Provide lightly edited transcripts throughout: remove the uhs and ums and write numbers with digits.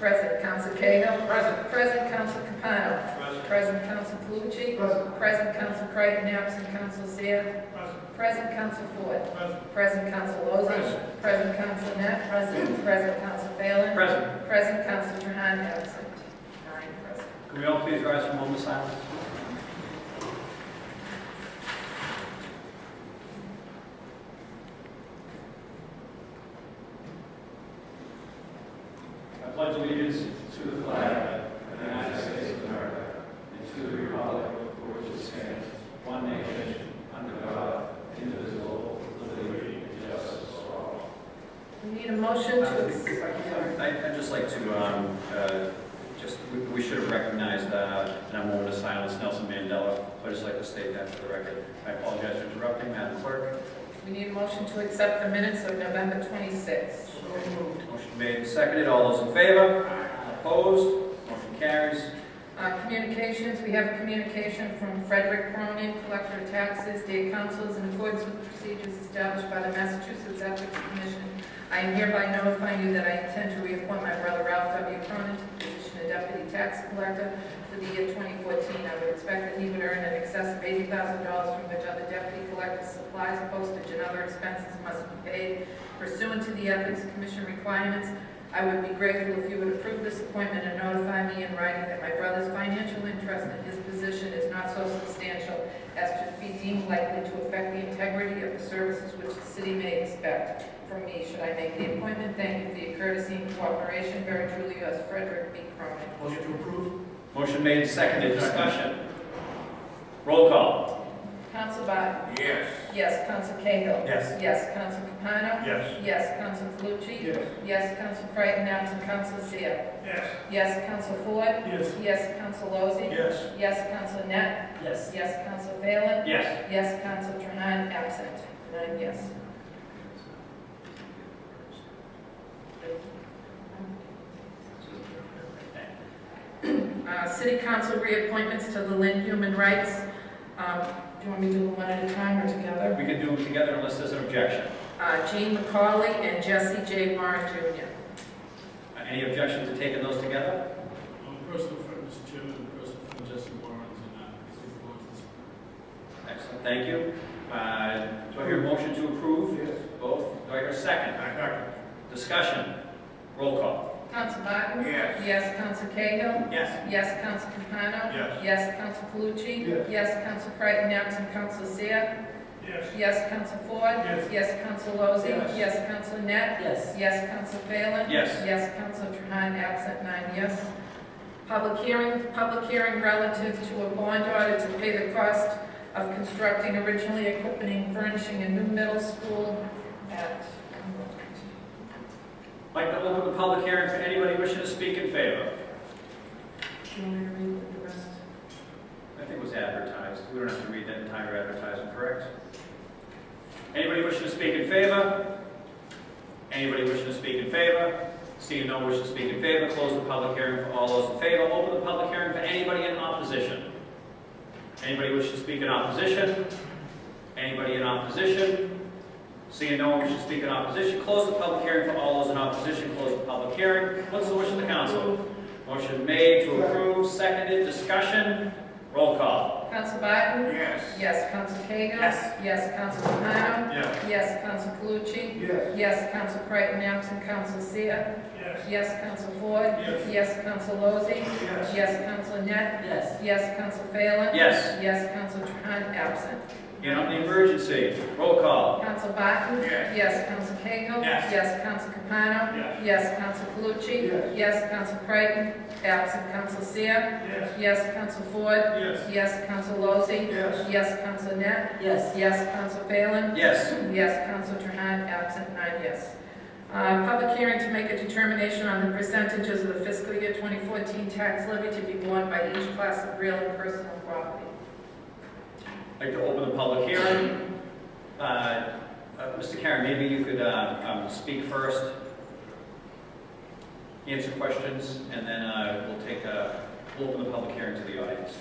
Present. Counsel Cahill. Present. Present. Counsel Capano. Present. Present. Counsel Calucci. Present. Present. Counsel Creighton, absent Counsel Seer. Present. Present. Counsel Ford. Present. Present. Counsel Lozey. Present. Present. Counsel Net. Present. Counsel Phelan. Present. Present. Counsel Trahan, absent. 9 present. Can we all please rise for a moment of silence? I pledge allegiance to the flag of the United States of America and to the republic for which it stands, one nation, under God, indivisible, with liberty and justice for all. We need a motion to accept. I'd just like to, we should have recognized in a moment of silence Nelson Mandela. So I'd just like to state that for the record. I apologize for interrupting, Madam Clerk. We need a motion to accept the minutes of November 26th. Motion made and seconded. All those in favor? Opposed? Motion carries. Communications, we have a communication from Frederick Cronin, Collector of Taxes. Dear Councilors, in accordance with the procedures established by the Massachusetts Ethics Commission, I am hereby notifying you that I intend to reappoint my brother Ralph W. Cronin to the position of Deputy Tax Collector for the year 2014. I would expect that he would earn in excess of $80,000, from which other deputy collectors' supplies, postage, and other expenses must be paid pursuant to the Ethics Commission requirements. I would be grateful if you would approve this appointment and notify me in writing that my brother's financial interest in his position is not so substantial as to be deemed likely to affect the integrity of the services which the city may expect from me should I make the appointment. Thank you for your courtesy and cooperation. Very truly yours, Frederick B. Cronin. Motion to approve. Motion made and seconded. Discussion. Roll call. Counsel Barton. Yes. Yes. Counsel Cahill. Yes. Yes. Counsel Capano. Yes. Yes. Counsel Calucci. Yes. Yes. Counsel Creighton, absent Counsel Seer. Yes. Yes. Counsel Ford. Yes. Yes. Counsel Lozey. Yes. Yes. Counsel Net. Yes. Yes. Counsel Phelan. Yes. Yes. Counsel Trahan, absent. 9 yes. City Council reappointments to the Lynn Human Rights. Do you want me to do them one at a time or together? We can do them together unless there's an objection. Jean McCauley and Jesse J. Warren Jr. Any objection to taking those together? Personal friend, Mr. Chairman, and personal friend Jesse Warren's Excellent, thank you. Do I hear a motion to approve? Yes. Both. Do I hear a second? Discussion. Roll call. Counsel Barton? Yes. Yes. Counsel Cahill? Yes. Yes. Counsel Capano? Yes. Yes. Counsel Calucci? Yes. Yes. Counsel Creighton, absent Counsel Seer? Yes. Yes. Counsel Ford? Yes. Yes. Counsel Lozey? Yes. Yes. Counsel Net? Yes. Yes. Counsel Phelan? Yes. Yes. Counsel Trahan, absent 9 yes. Public hearing relative to a bond order to pay the cost of constructing, originally equipping, furnishing a new middle school at... I'd like to open the public hearing for anybody wishing to speak in favor. Do you want me to read the rest? I think it was advertised. We don't have to read that entire advertisement, correct? Anybody wishing to speak in favor? Anybody wishing to speak in favor? Seeing no one wishing to speak in favor, close the public hearing for all those in favor. Open the public hearing for anybody in opposition. Anybody wishing to speak in opposition? Anybody in opposition? Seeing no one wishing to speak in opposition, close the public hearing for all those in opposition. Close the public hearing. What's the wish of the council? Motion made to approve, seconded, discussion, roll call. Counsel Barton? Yes. Yes. Counsel Cahill? Yes. Yes. Counsel Capano? Yes. Yes. Counsel Calucci? Yes. Yes. Counsel Creighton, absent Counsel Seer? Yes. Yes. Counsel Ford? Yes. Yes. Counsel Lozey? Yes. Yes. Counsel Net? Yes. Yes. Counsel Phelan? Yes. Yes. Counsel Trahan, absent. And on the emergency, roll call. Counsel Barton? Yes. Yes. Counsel Cahill? Yes. Yes. Counsel Capano? Yes. Yes. Counsel Calucci? Yes. Yes. Counsel Creighton, absent Counsel Seer? Yes. Yes. Counsel Ford? Yes. Yes. Counsel Lozey? Yes. Yes. Counsel Net? Yes. Yes. Counsel Phelan? Yes. Yes. Counsel Trahan, absent 9 yes. Public hearing to make a determination on the percentages of the fiscal year 2014 tax levy to be borne by each class of real and personal property. I'd like to open the public hearing. Mr. Karen, maybe you could speak first, answer questions, and then we'll open the public hearing to the audience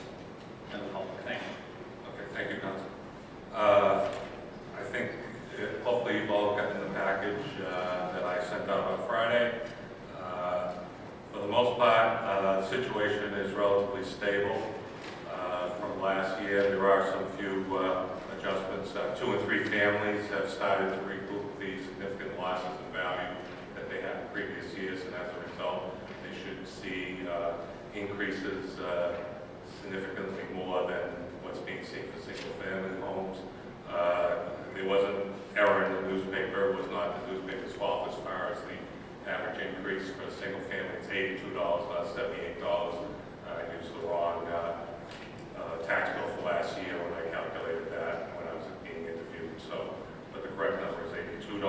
and the public. Thank you. Okay, thank you, Council. I think hopefully you've all gotten the package that I sent out on Friday. For the most most part, the situation is relatively stable from last year. There are some few adjustments. 2 and 3 families have started to recoup the significant losses in value that they had in previous years, and as a result, they should see increases significantly more than what's being seen for single-family homes. There was an error in the newspaper. It was not the newspaper's fault as far as the average increase for a single family. It's $82, not $78. I used the wrong tax bill for last year when I calculated that when I was being interviewed. So, but the correct number is $82.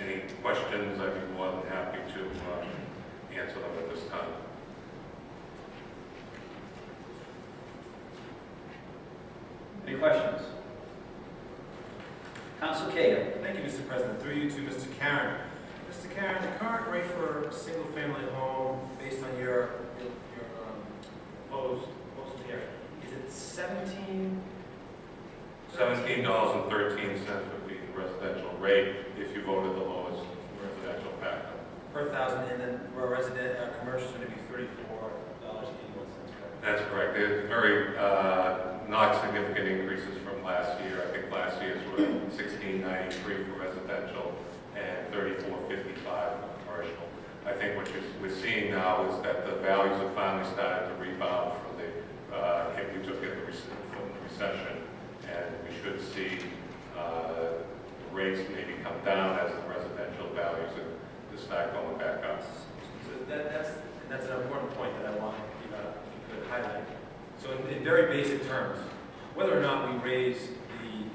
Any questions? I'd be more than happy to answer them at this time. Any questions? Council Cahill. Thank you, Mr. President. Through you to Mr. Karen. Mr. Karen, the current rate for a single-family home, based on your proposal here, is it $17.13 would be the residential rate if you voted the lowest residential factor. per thousand, and then for a resident, commercial is going to be $34.81, correct? That's correct. They're very not significant increases from last year. I think last year's were $16.93 for residential and $34.55 for commercial. I think what we're seeing now is that the values have finally started to rebound from the hit we took from the recession, and we should see the rates maybe come down as the residential values start going back up. So that's an important point that I want you to highlight. So in very basic terms, whether or not we raise the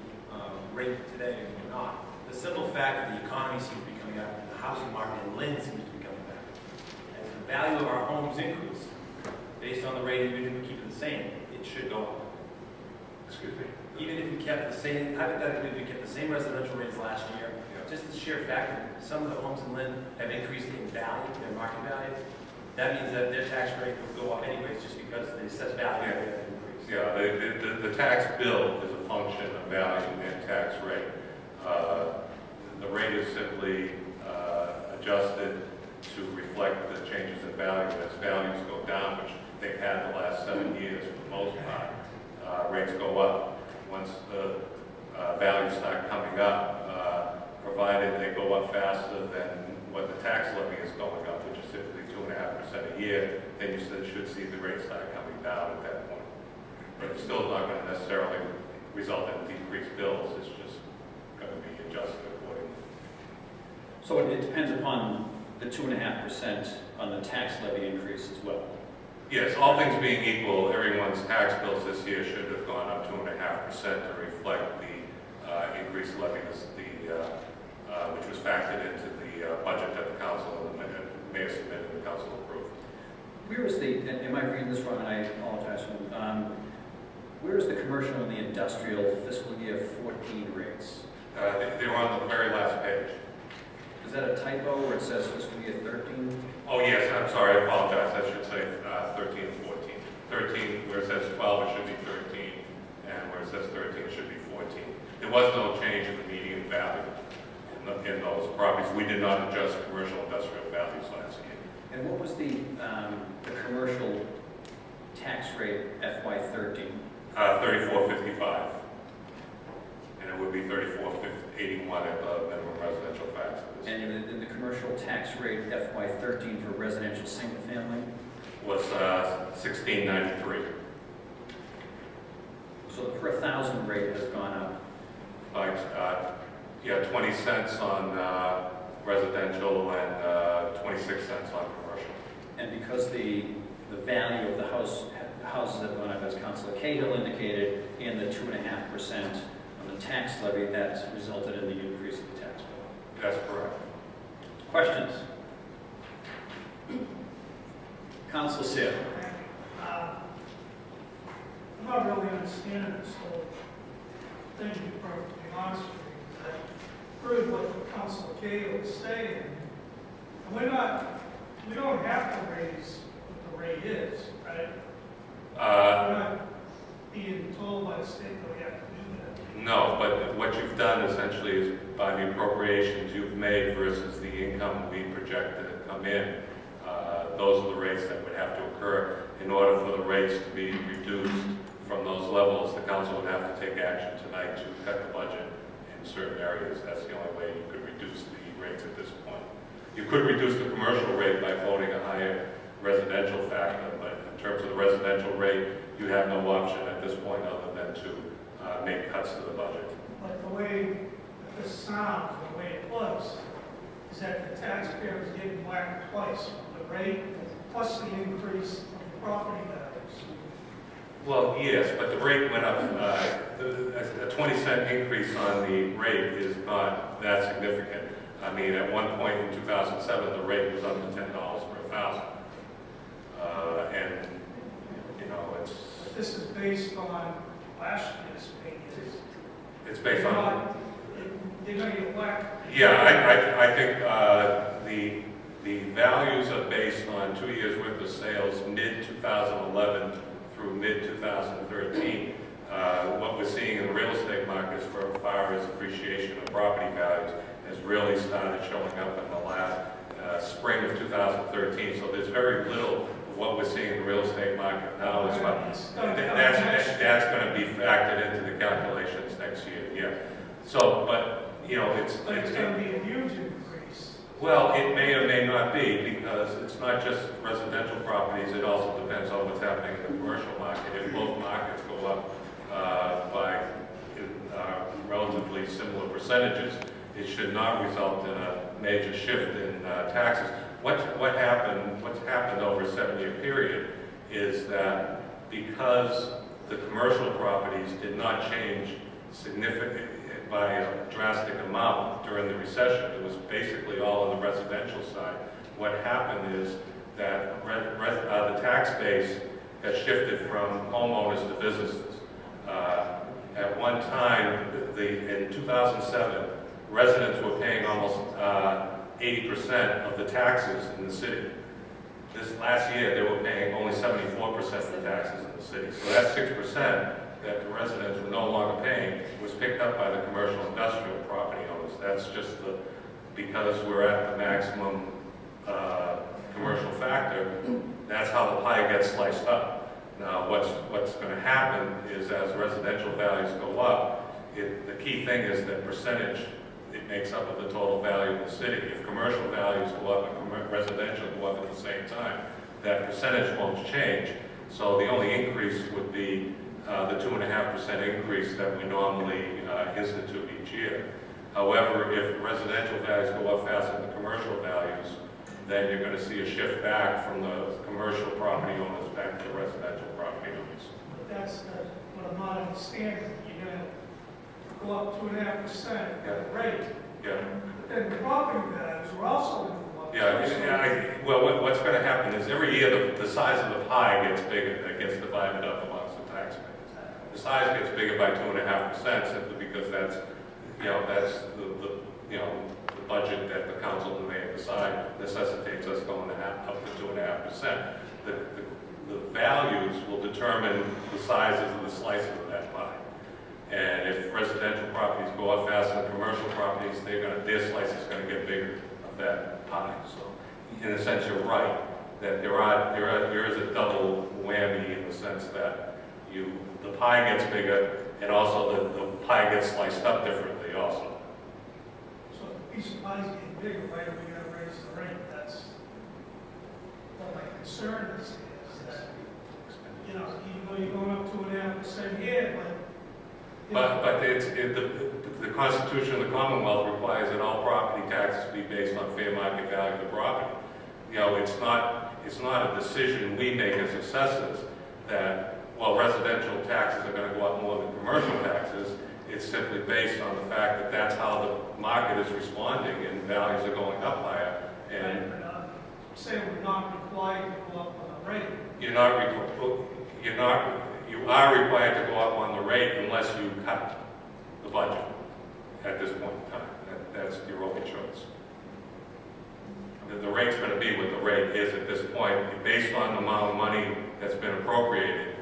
rate today or not, the simple fact that the economy seems to be coming up, and the housing market in Lynn seems to be coming back, as the value of our homes increase, based on the rate, even if we keep it the same, it should go up. Excuse me? Even if we kept the same, hypothetically, if we kept the same residential rates last year, just the sheer fact that some of the homes in Lynn have increased in value, their market value, that means that their tax rate will go up anyways, just because the assessed value of it increased. Yeah, the tax bill is a function of value and tax rate. The rate is simply adjusted to reflect the changes in value. As values go down, which they've had the last 7 years for the most part, rates go up. Once the values start coming up, provided they go up faster than what the tax levy is going up, which is typically 2.5% a year, then you should see the rate start coming down at that point. But it's still not going to necessarily result in decreased bills. It's just going to be adjusted accordingly. So it depends upon the 2.5% on the tax levy increase as well. Yes, all things being equal, everyone's tax bills this year should have gone up 2.5% to reflect the increased levy, which was factored into the budget that the council and the mayor submitted and the council approved. Where is the, and am I reading this wrong, and I apologize, where is the commercial and the industrial fiscal year 14 rates? They're on the very last page. Is that a typo where it says fiscal year 13? Oh, yes, I'm sorry, I apologize. I should say 13 and 14. 13, where it says 12, it should be 13, and where it says 13, it should be 14. There was no change in the median value in those properties. We did not adjust commercial industrial values last year. And what was the commercial tax rate FY13? 34.55. And it would be 34.81 at the minimum residential tax. And in the commercial tax rate FY13 for residential single family? Was 16.93. So the per thousand rate has gone up. Like, 20 cents on residential and 26 cents on commercial. And because the value of the houses have gone up, as Councilor Cahill indicated, and the 2.5% on the tax levy, that's resulted in the increase of the tax bill. That's correct. Questions? Councilor Seer. I'm not really understanding this whole thing, to be perfectly honest with you. I heard what Councilor Cahill is saying. And we don't have to raise what the rate is, right? We're not being told by the state that we have to do that. No, but what you've done essentially is by the appropriations you've made versus the income we projected to come in, those are the rates that would have to occur. In order for the rates to be reduced from those levels, the council would have to take action tonight to cut the budget in certain areas. That's the only way you could reduce the rates at this point. You could reduce the commercial rate by voting a higher residential factor, but in terms of the residential rate, you have no option at this point other than to make cuts to the budget. But the way this sounds, the way it looks, is that the taxpayer is getting whacked twice, the rate plus the increase of the property values. Well, yes, but the rate went up. A 20-cent increase on the rate is not that significant. I mean, at one point in 2007, the rate was up to $10 per 1,000. And, you know, But this is based on last year's figures. it's based on... They're going to get whacked. Yeah, I think the values are based on 2 years' worth of sales, mid-2011 through mid-2013. What we're seeing in the real estate markets for far as appreciation of property values has really started showing up in the last spring of 2013. So there's very little of what we're seeing in the real estate market now. That's going to be factored into the calculations next year, yeah. So, but, you know, But it's going to be a huge increase. well, it may or may not be, because it's not just residential properties, it also depends on what's happening in the commercial market. If both markets go up by relatively similar percentages, it should not result in a major shift in taxes. What's happened over a 7-year period is that because the commercial properties did not change significantly by a drastic amount during the recession, it was basically all on the residential side. What happened is that the tax base has shifted from homeowners to businesses. At one time, in 2007, residents were paying almost 80% of the taxes in the city. This last year, they were paying only 74% of the taxes in the city. So that 6% that the residents were no longer paying was picked up by the commercial industrial property owners. That's just because we're at the maximum commercial factor, that's how the pie gets sliced up. Now, what's going to happen is as residential values go up, the key thing is that percentage it makes up of the total value of the city. If commercial values go up and residential go up at the same time, that percentage won't change. So the only increase would be the 2.5% increase that we normally institute each year. However, if residential values go up faster than the commercial values, then you're going to see a shift back from the commercial property owners back to the residential property owners. But that's what I'm not understanding. You're going to go up 2.5% rate. Yeah. But then the property values are also going to go up. Yeah, well, what's going to happen is every year the size of the pie gets bigger, that gets divided up amongst the taxpayers. The size gets bigger by 2.5% simply because that's the budget that the council may decide necessitates us going up to 2.5%. The values will determine the sizes of the slices of that pie. And if residential properties go up faster than commercial properties, their slice is going to get bigger of that pie. So, in a sense, you're right that there is a double whammy in the sense that the pie gets bigger, and also the pie gets sliced up differently also. So if the piece of pie is getting bigger, why are we going to raise the rate? That's what my concern is that, you know, even though you're going up 2.5% here, But the Constitution of the Commonwealth requires that all property taxes be based on fair market value of the property. You know, it's not a decision we make as assessors that, well, residential taxes are going to go up more than commercial taxes. It's simply based on the fact that that's how the market is responding and values are going up higher. And say we're not required to go up on the rate. you are required to go up on the rate unless you cut the budget at this point in time. That's your only choice. The rate's going to be what the rate is at this point, based on the amount of money that's been appropriated,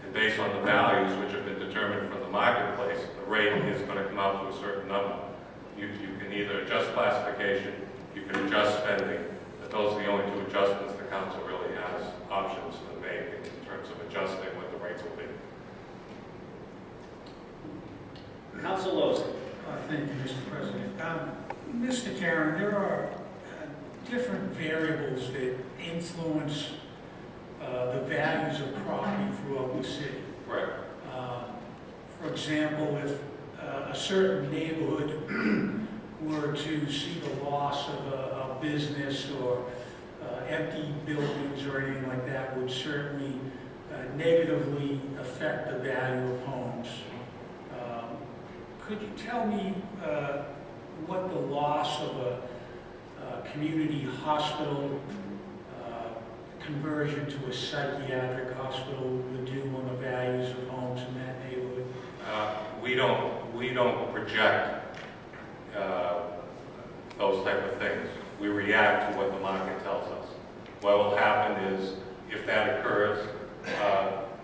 and based on the values which have been determined from the marketplace, the rate is going to come out to a certain number. You can either adjust classification, you can adjust spending, but those are the only two adjustments the council really has options to make in terms of adjusting what the rates will be. Council Lozey. Thank you, Mr. President. Mr. Karen, there are different variables that influence the values of property throughout the city. Right. For example, if a certain neighborhood were to see the loss of a business or empty buildings or anything like that would certainly negatively affect the value of homes. Could you tell me what the loss of a community hospital conversion to a psychiatric hospital would do on the values of homes in that neighborhood? We don't project those type of things. We react to what the market tells us. What will happen is, if that occurs,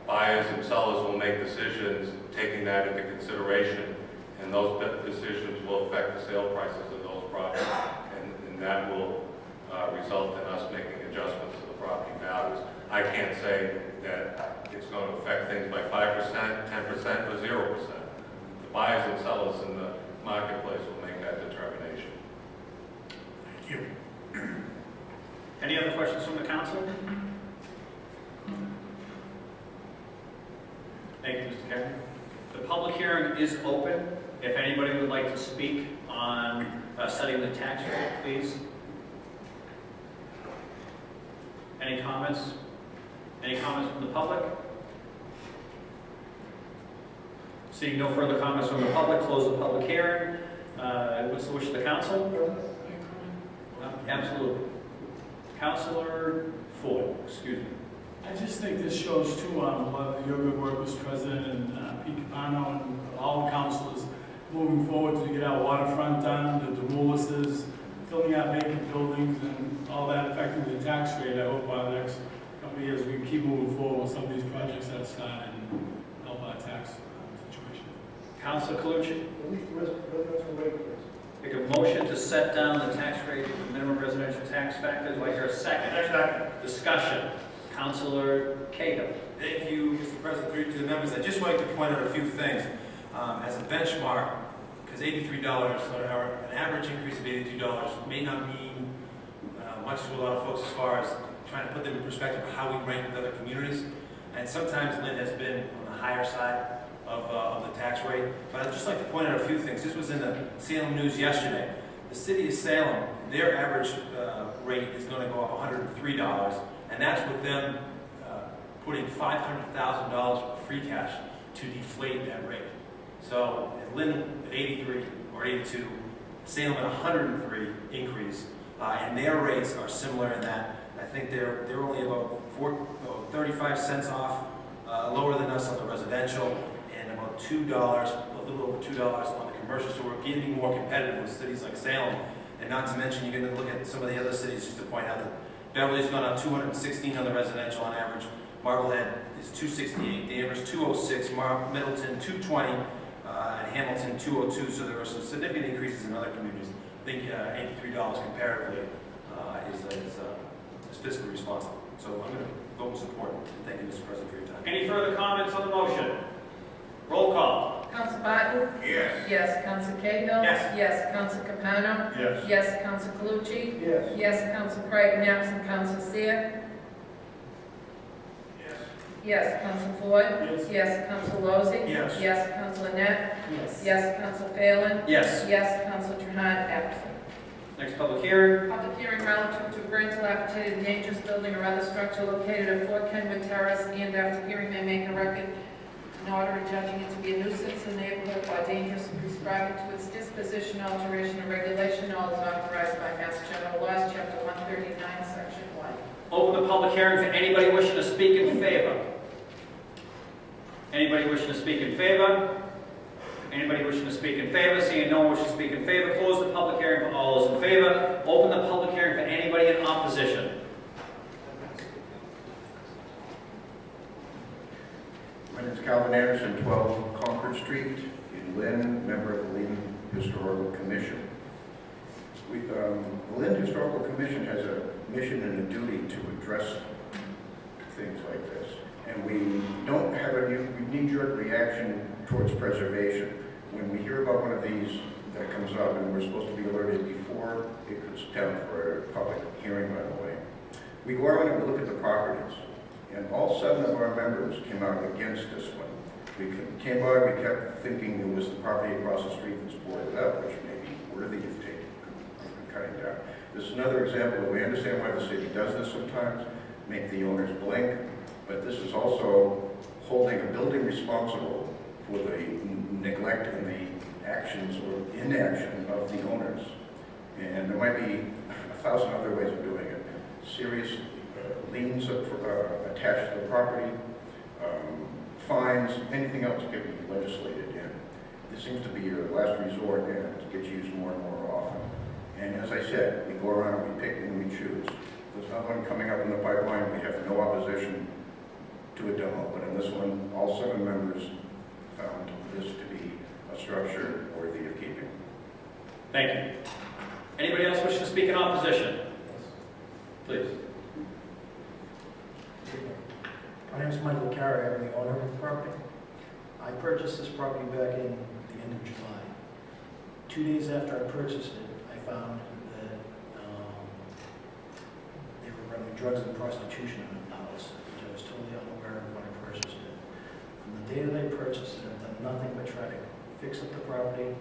buyers and sellers will make decisions taking that into consideration, and those decisions will affect the sale prices of those properties, and that will result in us making adjustments to the property values. I can't say that it's going to affect things by 5%, 10%, or 0%. The buyers and sellers in the marketplace will make that determination. Thank you. Any other questions from the council? Thank you, Mr. Karen. The public hearing is open. If anybody would like to speak on setting the tax rate, please. Any comments? Any comments from the public? Seeing no further comments from the public, close the public hearing. What's the wish of the council? Absolutely. Councilor Ford, excuse me. I just think this shows too, a lot of your good work, Mr. President, and Pete Capano and all the councilors moving forward to get our waterfront done, the demolitions, filling out vacant buildings, and all that affecting the tax rate. I hope by the next couple of years we can keep moving forward with some of these projects that are started and help our tax situation. Councilor Calucci. Make a motion to set down the tax rate of the minimum residential tax factor. Do I hear a second? Second. Discussion. Councilor Cahill. Thank you, Mr. President, through to the members. I'd just like to point out a few things as a benchmark, because $83, or an average increase of $82 may not mean much to a lot of folks as far as trying to put them in perspective of how we rank with other communities. And sometimes Lynn has been on the higher side of the tax rate. But I'd just like to point out a few things. This was in the Salem News yesterday. The city of Salem, their average rate is going to go up $103, and that's with them putting $500,000 of free cash to deflate that rate. So Lynn at 83 or 82, Salem at 103 increase, and their rates are similar in that. I think they're only about 35 cents off, lower than us on the residential, and about $2, a little over $2 on the commercial. So we're getting more competitive with cities like Salem, and not to mention you're going to look at some of the other cities just to point out that Beverly's gone up 216 on the residential on average. Marblehead is 268, Danvers 206, Middleton 220, and Hamilton 202. So there are some significant increases in other communities. I think $83 comparatively is fiscally responsible. So I'm going to vote in support. Thank you, Mr. President, for your time. Any further comments on the motion? Roll call. Council Barton? Yes. Yes. Council Cahill? Yes. Yes. Council Capano? Yes. Yes. Council Calucci? Yes. Yes. Council Creighton, absent Council Seer? Yes. Yes. Council Ford? Yes. Yes. Council Lozey? Yes. Yes. Council Net? Yes. Yes. Council Phelan? Yes. Yes. Council Trahan, absent. Next public hearing. Public hearing relative to a burnt dilapidated dangerous building or other structure located at 4 Kenwood Terrace, and after hearing may make a record in order of judging it to be a nuisance in the neighborhood or dangerous and prescribing to its disposition, alteration, or regulation, all is authorized by Mass General Laws, Chapter 139, Section 1. Open the public hearing for anybody wishing to speak in favor. Anybody wishing to speak in favor? Anybody wishing to speak in favor? Seeing no one wishing to speak in favor, close the public hearing for all those in favor. Open the public hearing for anybody in opposition. Calvin Anderson, 12 Concord Street in Lynn, member of the Lynn Historical Commission. The Lynn Historical Commission has a mission and a duty to address things like this. And we don't have a knee-jerk reaction towards preservation. When we hear about one of these that comes up, and we're supposed to be alerted before it goes down for a public hearing, by the way, we go around and we look at the properties. And all 7 of our members came out against this one. We came by, we kept thinking it was the property across the street that's boarded up, which may be worthy of cutting down. This is another example that we understand why the city does this sometimes, make the owners blink, but this is also holding a building responsible for the neglect and the actions or inaction of the owners. And there might be 1,000 other ways of doing it. Serious liens attached to the property, fines, anything else can be legislated in. This seems to be your last resort, and it gets used more and more often. And as I said, we go around and we pick and we choose. There's not one coming up in the pipeline. We have no opposition to a demo, but in this one, all 7 members found this to be a structure worthy of keeping. Thank you. Anybody else wish to speak in opposition? Please. My name is Michael Carey. I'm the owner of the property. I purchased this property back in the end of July. 2 days after I purchased it, I found that they were running drugs and prostitution in the house, which I was totally unaware of when I purchased it. From the day that I purchased it, I've done nothing but try to fix up the property.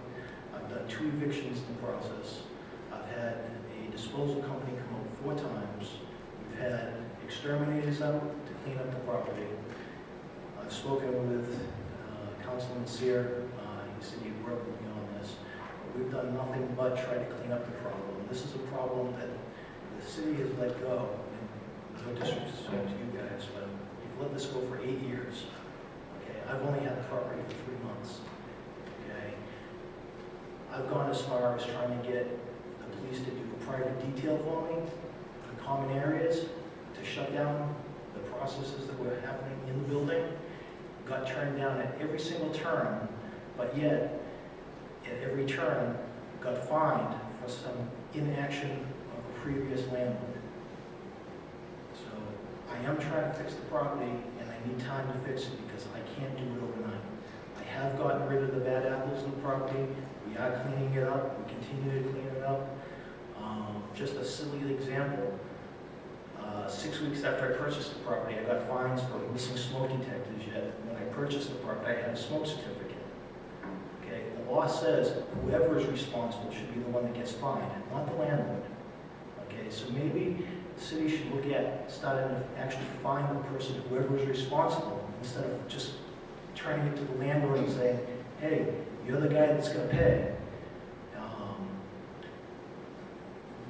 I've done 2 evictions in the process. I've had a disposal company come out 4 times. We've had exterminators out to clean up the property. I've spoken with Councilman Sear. He said he'd work with me on this. But we've done nothing but try to clean up the problem. This is a problem that the city has let go. And no disrespect to you guys, but you've let this go for 8 years. Okay, I've only had the property for 3 months. Okay, I've gone as far as trying to get the police to do a private detail for me in common areas to shut down the processes that were happening in the building. Got turned down at every single turn, but yet at every turn got fined for some inaction of a previous landlord. So I am trying to fix the property, and I need time to fix it because I can't do it overnight. I have gotten rid of the bad apples in the property. We are cleaning it up. We continue to clean it up. Just a silly example. 6 weeks after I purchased the property, I got fines for missing smoke detectors, yet when I purchased the property, I had a smoke certificate. Okay, the law says whoever is responsible should be the one that gets fined, not the landlord. Okay, so maybe the city should look at starting to actually fine the person, whoever is responsible, instead of just turning it to the landlord and saying, hey, you're the guy that's going to pay.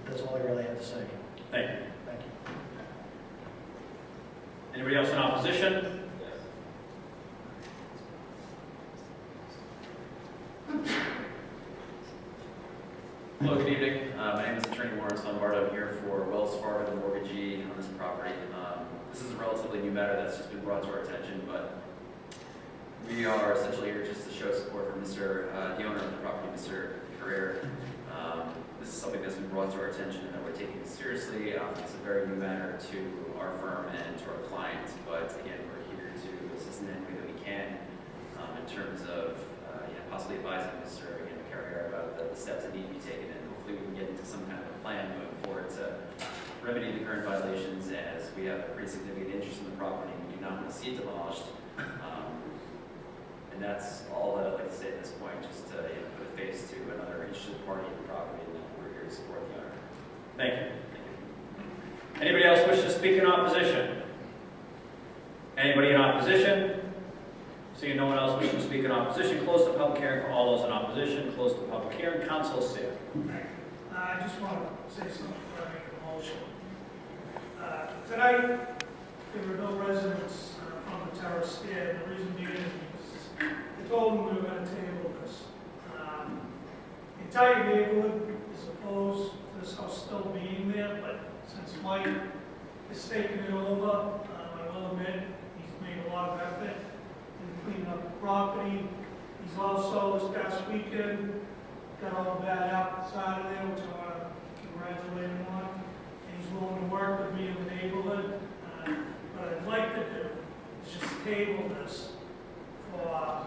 That's all I really have to say. Thank you. Thank you. Anybody else in opposition? Hello, good evening. My name is Attorney Lawrence Lombardo. I'm here for Wells Fargo, the mortgagee on this property. This is a relatively new matter that's just been brought to our attention, but we are essentially here just to show support for the owner of the property, Mr. Carrera. This is something that's been brought to our attention and that we're taking seriously. It's a very new matter to our firm and to our client, but again, we're here to assist in any way that we can in terms of possibly advising Mr. Carrera about the steps that need to be taken, and hopefully we can get into some kind of a plan going forward to remedy the current violations, as we have a pretty significant interest in the property and we do not want to see it demolished. And that's all that I'd like to say at this point, just to put a face to another interested party in the property, and that we're here to support the owner. Thank you. Anybody else wish to speak in opposition? Anybody in opposition? Seeing no one else wishing to speak in opposition, close the public hearing for all those in opposition. Close the public hearing. Council Sear. I just want to say something before I make a motion. Tonight, there were no residents on the terrace there. The reason being is because I told them we were going to table this. The entire neighborhood is opposed to this house still being there, but since Mike has taken it over, I will admit he's made a lot of effort and cleaning up the property. He's also, this past weekend, got all the bad apples out of there, which I want to congratulate him on. And he's willing to work with me in the neighborhood. What I'd like to do is just table this for,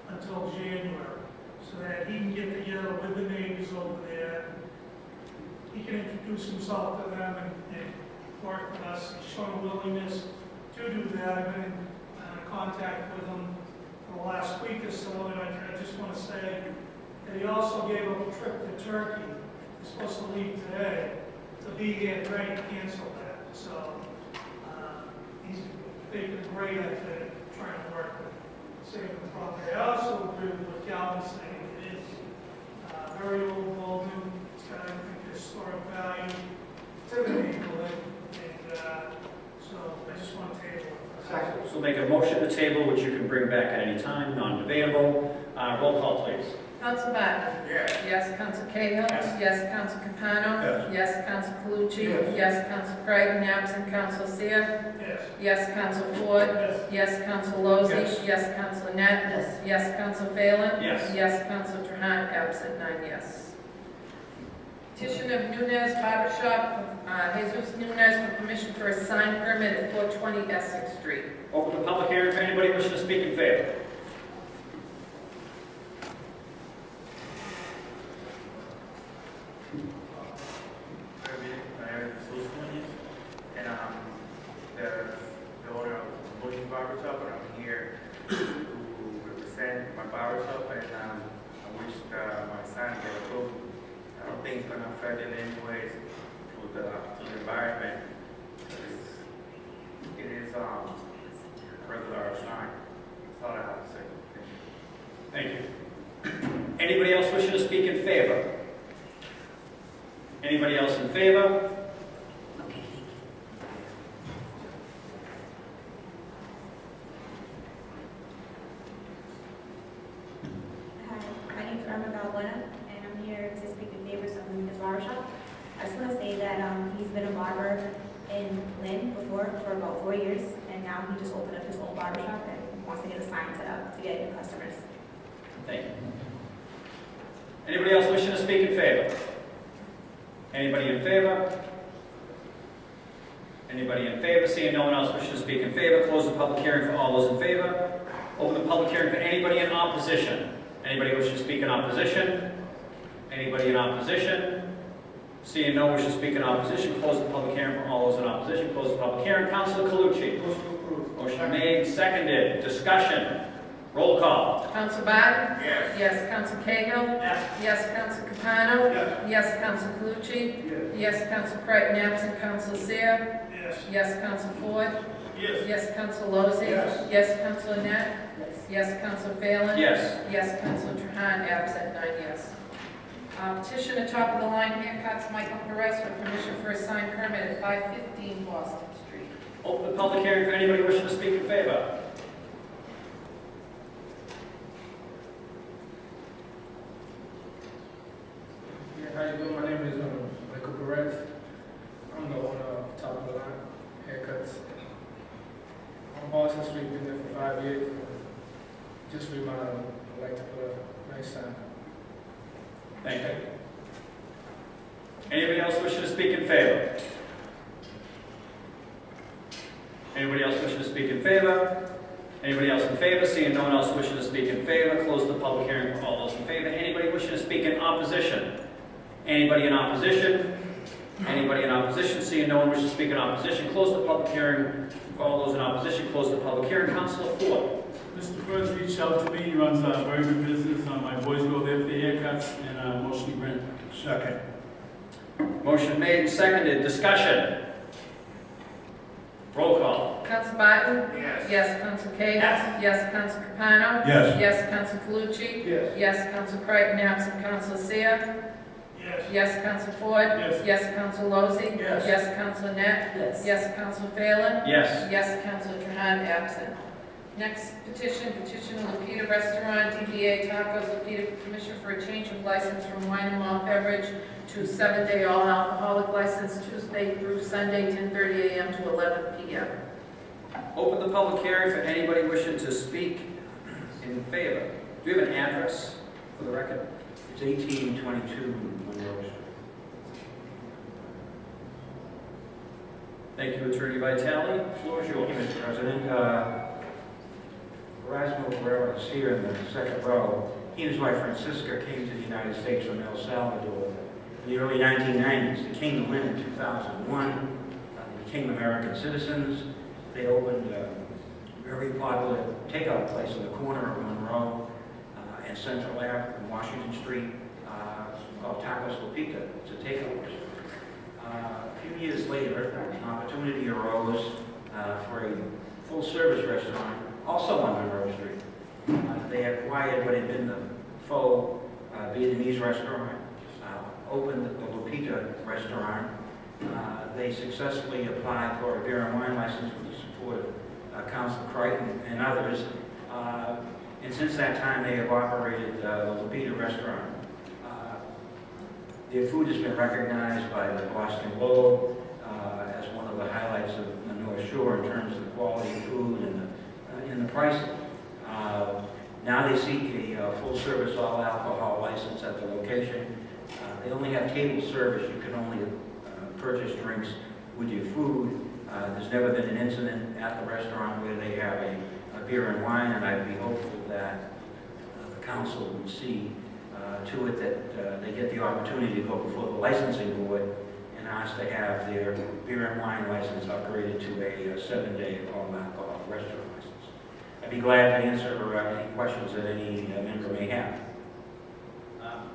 until January, so that he can get together with the neighbors over there. He can introduce himself to them and work with us. He's shown a willingness to do that. I've been in contact with him for the last week or so, and I just want to say that he also gave up a trip to Turkey. He's supposed to leave today to be here tonight to cancel that. So he's taken great, I think, trying to work with saving the property. I also agree with what Calvin's saying. It is a very old building. It's got, I think, historic value to the neighborhood. And so I just want to table it. So we'll make a motion to table, which you can bring back at any time, non-debatable. Roll call, please. Council Barton? Yes. Yes, Council Cahill? Yes, Council Capano? Yes. Yes, Council Calucci? Yes. Yes, Council Creighton, absent Council Seer? Yes. Yes, Council Ford? Yes. Yes, Council Lozey? Yes. Yes, Council Net? Yes, Council Phelan? Yes. Yes, Council Trahan, absent 9 yes. Petition of Nunez Barber Shop, Jesus Nunez, for permission for a sign permit at 420 Essex Street. Open the public hearing for anybody wishing to speak in favor. And the owner of Bush's Barber Shop, and I'm here to represent my barber shop, and I wish my son get approved. I don't think it's gonna affect in any ways to the environment. It is a regular sign. That's all I have to say. Thank you. Anybody else wishing to speak in favor? Anybody else in favor? My name is Irma Balbuena, and I'm here to speak in favor of Nunez Barber Shop. I just want to say that he's been a barber in Lynn before for about 4 years, and now he just opened up his own barber shop and wants to get a sign set up to get new customers. Thank you. Anybody else wishing to speak in favor? Anybody in favor? Anybody in favor? Seeing no one else wishing to speak in favor, close the public hearing for all those in favor. Open the public hearing for anybody in opposition. Anybody wishing to speak in opposition? Anybody in opposition? Seeing no one wishing to speak in opposition, close the public hearing for all those in opposition. Close the public hearing. Councilor Calucci. Motion approved. Motion made, seconded. Discussion. Roll call. Council Barton? Yes. Yes, Council Cahill? Yes. Yes, Council Capano? Yes. Yes, Council Calucci? Yes. Yes, Council Creighton, absent Council Seer? Yes. Yes, Council Ford? Yes. Yes, Council Lozey? Yes. Yes, Council Net? Yes, Council Phelan? Yes. Yes, Council Trahan, absent 9 yes. Petition to top of the line haircuts, Michael Perez, for permission for a sign permit at 515 Boston Street. Open the public hearing for anybody wishing to speak in favor. Yeah, how you doing? My name is Michael Perez. I'm the owner of Top of the Line Haircuts. On Boston Street, been there for 5 years. Just remodeled. I'd like to put a nice sign. Thank you. Anybody else wishing to speak in favor? Anybody else wishing to speak in favor? Anybody else in favor? Seeing no one else wishing to speak in favor, close the public hearing for all those in favor. Anybody wishing to speak in opposition? Anybody in opposition? Anybody in opposition? Seeing no one wishing to speak in opposition, close the public hearing for all those in opposition. Close the public hearing. Councilor Ford. Mr. Perez reached out to me, he runs a very good business, my boys go there for the haircuts, and motion granted. Second. Motion made and seconded. Discussion. Roll call. Council Barton? Yes. Yes, Council Cahill? Yes. Yes, Council Capano? Yes. Yes, Council Calucci? Yes. Yes, Council Creighton, absent Council Seer? Yes. Yes, Council Ford? Yes. Yes, Council Lozey? Yes. Yes, Council Net? Yes, Council Phelan? Yes. Yes, Council Trahan, absent. Next petition, petition of Lupita Restaurant, DBA Tacos, Lupita, for permission for a change of license from wine and malt beverage to 7-day all alcoholic license, Tuesday through Sunday, 10:30 a.m. to 11 p.m. Open the public hearing for anybody wishing to speak in favor. Do you have an address for the record? It's 1822 Monroe Street. Thank you, Attorney Vitale. Floor is Thank you, yours. Mr. President. Erasmo Guerrero is here in the second row. He and his wife Francisca came to the United States from El Salvador in the early 1990s. They came to Lynn in 2001. They became American citizens. They opened a very popular takeout place on the corner of Monroe and Central Ave and Washington Street called Tacos Lupita. It's a takeout place. A few years later, an opportunity arose for a full-service restaurant, also on Monroe Street. They acquired what had been the faux Vietnamese restaurant, opened the Lupita restaurant. They successfully applied for a beer and wine license with the support of Councilor Crichton and others. And since that time, they have operated the Lupita restaurant. Their food has been recognized by the Boston Globe as one of the highlights of the North Shore in terms of the quality of food and the pricing. Now they seek a full-service all-alcohol license at the location. They only have table service. You can only purchase drinks with your food. There's never been an incident at the restaurant where they have a beer and wine, and I'd be hopeful that the council would see to it that they get the opportunity to go before the licensing board and ask to have their beer and wine license upgraded to a 7-day all-alcohol restaurant license. I'd be glad to answer any questions that any member may have.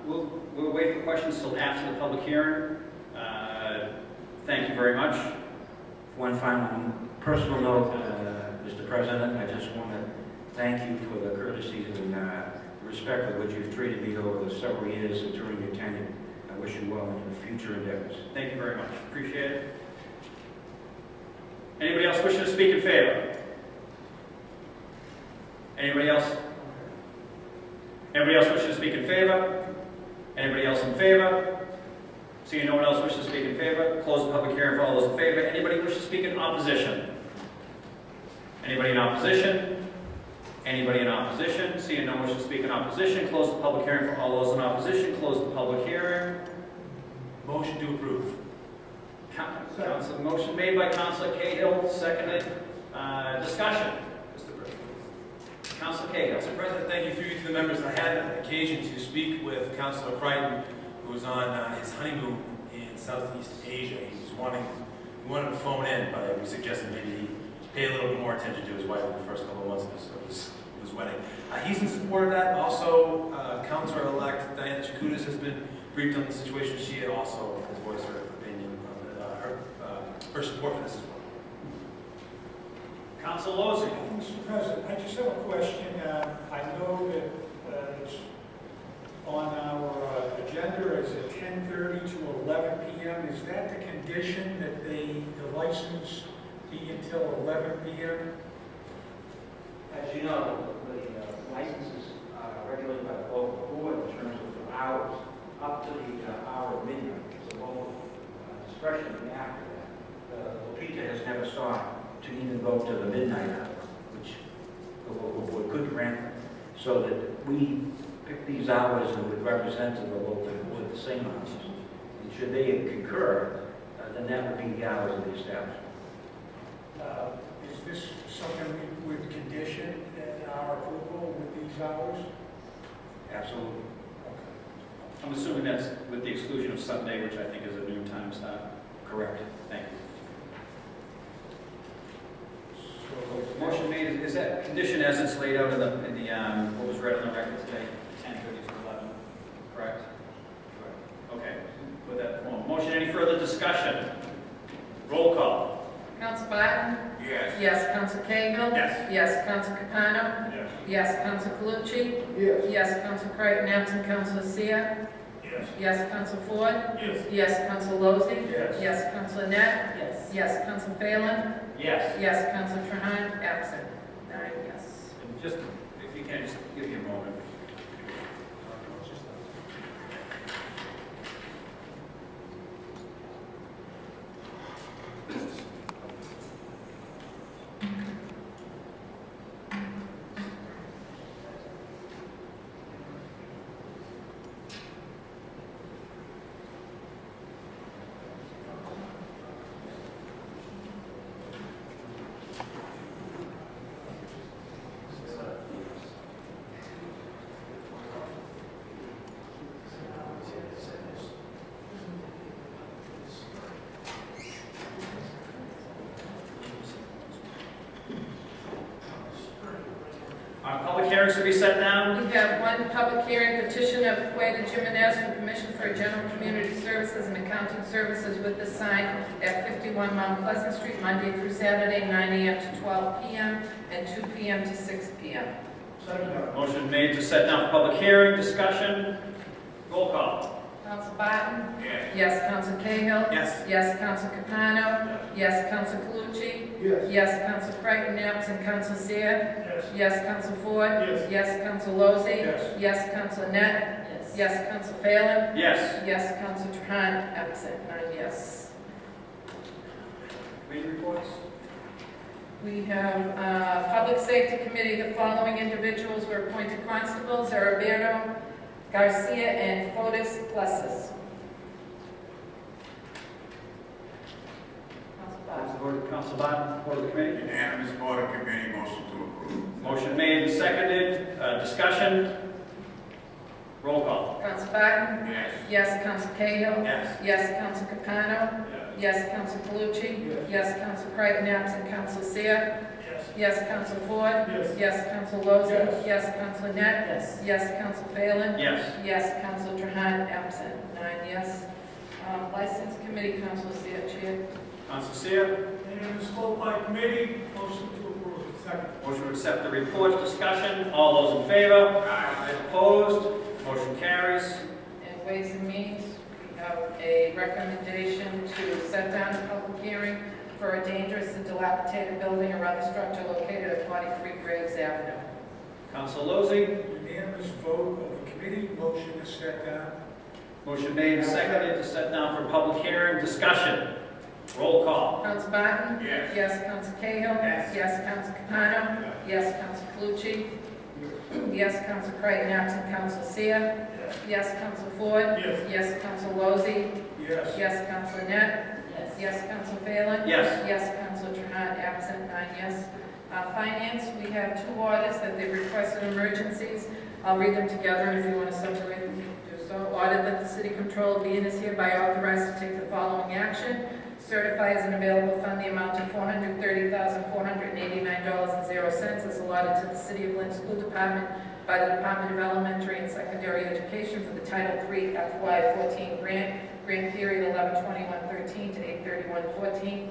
We'll wait for questions till after the public hearing. Thank you very much. One final personal note, Mr. President, I just want to thank you for the courtesies and respect with which you've treated me over the several years during your tenure. I wish you well in your future endeavors. Thank you very much. Appreciate it. Anybody else wishing to speak in favor? Anybody else? Anybody else wishing to speak in favor? Anybody else in favor? Seeing no one else wishes to speak in favor, close the public hearing for all those in favor. Anybody wish to speak in opposition? Anybody in opposition? Anybody in opposition? Seeing no one wishes to speak in opposition, close the public hearing for all those in opposition. Close the public hearing. Motion to approve. Council, motion made by Councilor Cahill, seconded. Discussion. Mr. President. Councilor Cahill. Mr. President, thank you through you to the members. I had an occasion to speak with Councilor Crichton, who was on his honeymoon in Southeast Asia. He wanted to phone in, but we suggested maybe he pay a little bit more attention to his wife in the first couple of months of his wedding. He's in support of that. Also, Councilor-elect Diana Chakutis has been briefed on the situation. She had also has voiced her opinion on her support for this as well. Councilor Lozey. Mr. President, I just have a question. I know that it's on our agenda as at 10:30 to 11 p.m. Is that the condition that the license be until 11 p.m.? As you know, the licenses are regulated by the local board in terms of the hours, up to the hour of midnight. It's a local discretion after that. Lupita has never sought to even go to the midnight hour, which the local board could grant, so that we pick these hours and would represent to the local board the same hours. And should they concur, then that would be the hours of the establishment. Is this something we would condition our approval with these hours? Absolutely. I'm assuming that's with the exclusion of Sunday, which I think is a noon time start. Correct. Thank you. So, motion made, is that condition as it's laid out in the what was read on the record today, 10:30 to 11, correct? Okay, with that form. Motion, any further discussion? Roll call. Council Barton? Yes. Yes. Council Cahill? Yes. Yes. Council Capano? Yes. Yes. Council Calucci? Yes. Yes. Council Creighton, absent Council Seer? Yes. Yes. Council Ford? Yes. Yes. Council Lozey? Yes. Yes. Council Net? Yes. Yes. Council Phelan? Yes. Yes. Council Trahan, absent. 9 yes. And just, if you can, just give me a moment. hearings to be set down? We have one public hearing petition of Queta Jimenez for permission for general community services and accounting services with the sign at 51 Mount Pleasant Street, Monday through Saturday, 9 a.m. to 12 p.m. and 2 p.m. to 6 p.m. Motion made to set down for public hearing, discussion, roll call. Counsel Barton? Yes. Yes. Counsel Cahill? Yes. Yes. Counsel Capano? Yes. Counsel Calucci? Yes. Yes. Counsel Creighton, absent Counsel Seer? Yes. Yes. Counsel Ford? Yes. Yes. Counsel Lozey? Yes. Yes. Counsel Net? Yes. Counsel Phelan? Yes. Yes. Counsel Trahan, absent 9 yes. Committee reports? We have Public Safety Committee. The following individuals were appointed constables: Araberto Garcia and Fotis Plessis. Council Barton, Board of the Committee. Unanimous Board of Committee, motion to approve. Motion made and seconded, discussion, roll call. Counsel Barton? Yes. Yes. Counsel Cahill? Yes. Yes. Counsel Capano? Yes. Counsel Calucci? Yes. Counsel Creighton, absent Counsel Seer? Yes. Yes. Counsel Ford? Yes. Yes. Counsel Lozey? Yes. Yes. Counsel Net? Yes. Counsel Phelan? Yes. Yes. Counsel Trahan, absent 9 yes. License Committee, Counsel Seer, Chair. Council Seer. Unanimous vote by committee, motion to approve. Second. Motion to accept the report, discussion, all those in favor? Aye. Opposed? Motion carries. And Ways and Means, we have a recommendation to set down a public hearing for a dangerous and dilapidated building or other structure located at 43 Graves Avenue. Council Lozey. Unanimous vote of the committee, motion to set down. Motion made and seconded to set down for public hearing, discussion, roll call. Counsel Barton? Yes. Yes. Counsel Cahill? Yes. Counsel Capano? Yes. Counsel Calucci? Yes. Counsel Creighton, absent Counsel Seer? Yes. Counsel Ford? Yes. Yes. Counsel Lozey? Yes. Yes. Counsel Net? Yes. Counsel Phelan? Yes. Yes. Counsel Trahan, absent 9 yes. Finance, we have 2 orders that they requested emergencies. I'll read them together, and if you want to separate them, you can do so. Order that the city controller be and is hereby authorized to take the following action. Certify as an available fund the amount of $430,489.00 as allotted to the City of Lynn School Department by the Department of Elementary and Secondary Education for the Title III FY14 grant period 11/21/13 to 8/31/14.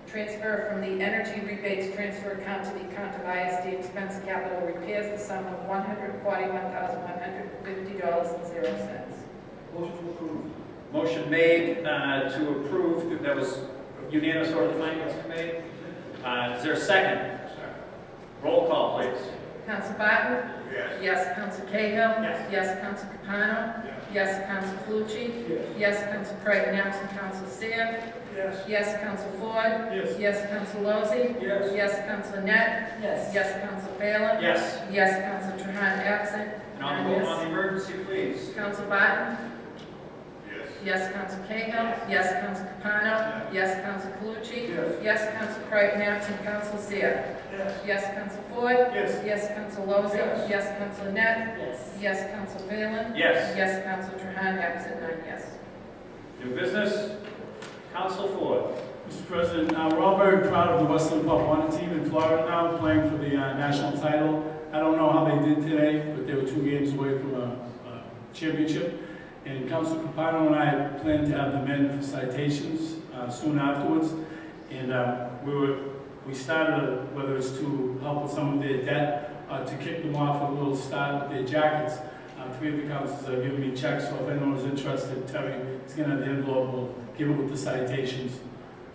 Transfer from the Energy Rebates Transfer Account to the account of ISD Expense Capital Repairs the sum of $141,150.00. Motion to approve. Motion made to approve, that was unanimous order of the Finance Committee. Is there a second? Roll call, please. Counsel Barton? Yes. Yes. Counsel Cahill? Yes. Counsel Capano? Yes. Counsel Calucci? Yes. Counsel Creighton, absent Counsel Seer? Yes. Yes. Counsel Ford? Yes. Yes. Counsel Lozey? Yes. Yes. Counsel Net? Yes. Counsel Phelan? Yes. Yes. Counsel Trahan, absent And on 9 the vote yes. on the emergency, please. Counsel Barton? Yes. Yes. Counsel Cahill? Yes. Counsel Capano? Yes. Counsel Calucci? Yes. Yes. Counsel Creighton, absent Counsel Seer? Yes. Yes. Counsel Ford? Yes. Yes. Counsel Lozey? Yes. Yes. Counsel Net? Yes. Counsel Phelan? Yes. Yes. Counsel Trahan, absent 9 yes. New business, Council Ford. Mr. President, we're all very proud of the Westland Pop One team in Florida now, playing for the national title. I don't know how they did today, but they were 2 games away from a championship. And Council Capano and I plan to have them in for citations soon afterwards. And we started, whether it's to help with some of their debt, to kick them off with a little start with their jackets. 3 of the councils have given me checks, so if anyone is interested, Terry is going to have the envelope, we'll give it with the citations.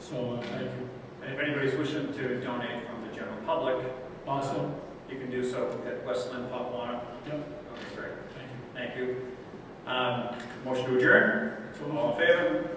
So, thank you. And if anybody's wishing to donate from the general public, Also, you can do so at Westland Pop One. Yep. Okay, great. thank you. Thank you. Motion to adjourn? All in favor?